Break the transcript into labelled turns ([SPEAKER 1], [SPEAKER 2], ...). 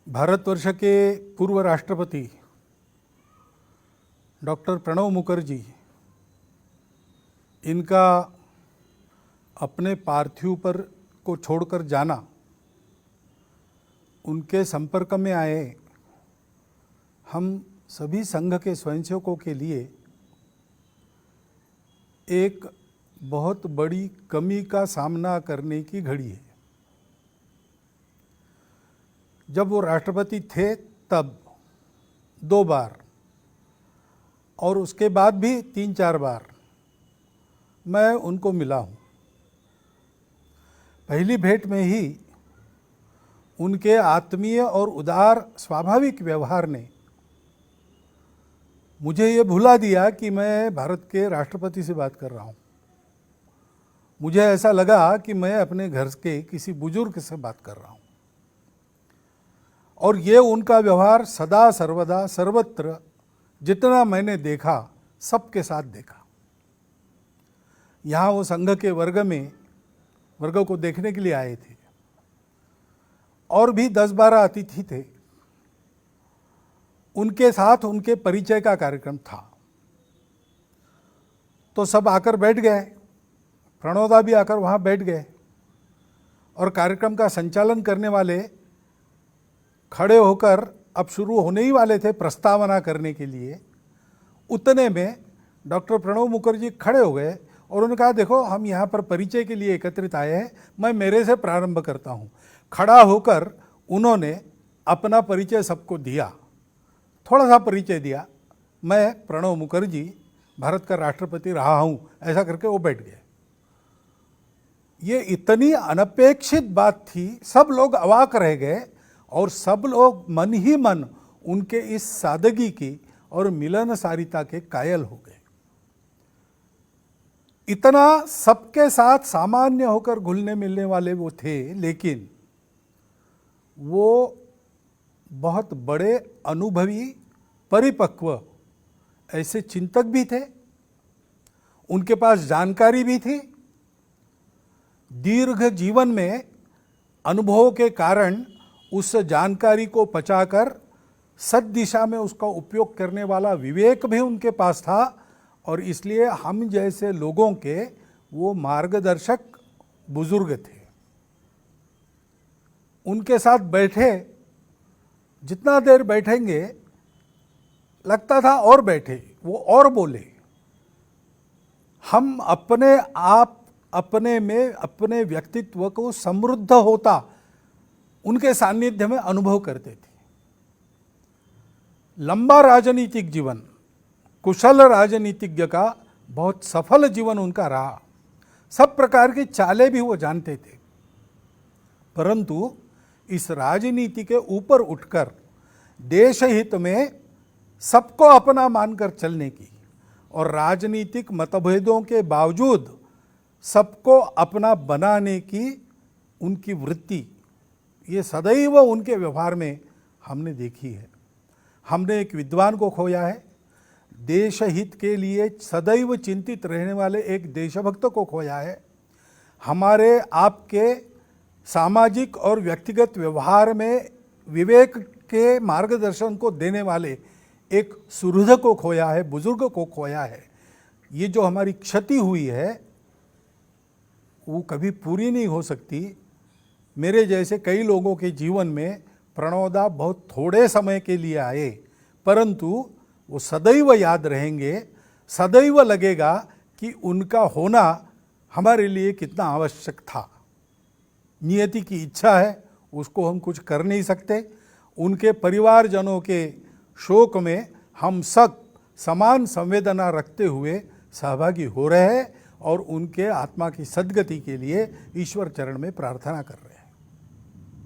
[SPEAKER 1] भारतवर्ष के पूर्व राष्ट्रपति डॉक्टर प्रणब मुखर्जी, इनका अपने पार्थिव पर को छोड़कर जाना, उनके संपर्क में आए हम सभी संघ के स्वयंसेवकों के लिए एक बहुत बड़ी कमी का सामना करने की घड़ी है। जब वो राष्ट्रपति थे तब 2 बार और उसके बाद भी 3-4 बार मैं उनको मिला हूँ। पहली भेंट में ही उनके आत्मीय और उदार स्वाभाविक व्यवहार ने मुझे ये भुला दिया कि मैं भारत के राष्ट्रपति से बात कर रहा हूँ। मुझे ऐसा लगा कि मैं अपने घर के किसी बुजुर्ग से बात कर रहा हूँ। और ये उनका व्यवहार सदा सर्वदा सर्वत्र जितना मैंने देखा सबके साथ देखा। यहाँ वो संघ के वर्ग को देखने के लिए आए थे और भी 10-12 अतिथि थे। उनके साथ उनके परिचय का कार्यक्रम था तो सब आकर बैठ गए। प्रणोदा भी आकर वहाँ बैठ गए और कार्यक्रम का संचालन करने वाले खड़े होकर अब शुरू होने ही वाले थे प्रस्तावना करने के लिए। उतने में डॉक्टर प्रणब मुखर्जी खड़े हो गए और उन्होंने कहा, देखो हम यहाँ पर परिचय के लिए एकत्रित आए हैं, मैं मेरे से प्रारंभ करता हूँ। खड़ा होकर उन्होंने अपना परिचय सबको दिया, थोड़ा सा परिचय दिया, मैं प्रणब मुखर्जी भारत का राष्ट्रपति रहा हूँ, ऐसा करके वो बैठ गए। ये इतनी अनपेक्षित बात थी, सब लोग अवाक रह गए और सब लोग मन ही मन उनके इस सादगी की और मिलनसारिता के कायल हो गए। इतना सबके साथ सामान्य होकर घुलने मिलने वाले वो थे, लेकिन वो बहुत बड़े अनुभवी परिपक्व ऐसे चिंतक भी थे। उनके पास जानकारी भी थी। दीर्घ जीवन में अनुभवों के कारण उस जानकारी को पचाकर सद दिशा में उसका उपयोग करने वाला विवेक भी उनके पास था और इसलिए हम जैसे लोगों के वो मार्गदर्शक बुजुर्ग थे। उनके साथ बैठे, जितना देर बैठेंगे लगता था और बैठे, वो और बोले। हम अपने आप अपने में अपने व्यक्तित्व को समृद्ध होता उनके सानिध्य में अनुभव करते थे। लंबा राजनीतिक जीवन, कुशल राजनीतिज्ञ का बहुत सफल जीवन उनका रहा। सब प्रकार की चालें भी वो जानते थे, परंतु इस राजनीति के ऊपर उठकर देश हित में सबको अपना मानकर चलने की और राजनीतिक मतभेदों के बावजूद सबको अपना बनाने की उनकी वृत्ति, ये सदैव उनके व्यवहार में हमने देखी है। हमने एक विद्वान को खोया है, देश हित के लिए सदैव चिंतित रहने वाले एक देशभक्त को खोया है। हमारे आपके सामाजिक और व्यक्तिगत व्यवहार में विवेक के मार्गदर्शन को देने वाले एक सुहृद को खोया है, बुजुर्ग को खोया है। ये जो हमारी क्षति हुई है वो कभी पूरी नहीं हो सकती। मेरे जैसे कई लोगों के जीवन में प्रणोदा बहुत थोड़े समय के लिए आए, परंतु वो सदैव याद रहेंगे। सदैव लगेगा कि उनका होना हमारे लिए कितना आवश्यक था। नियति की इच्छा है, उसको हम कुछ कर नहीं सकते। उनके परिवारजनों के शोक में हम सब समान संवेदना रखते हुए सहभागी हो रहे हैं और उनके आत्मा की सद्गति के लिए ईश्वर चरण में प्रार्थना कर रहे हैं।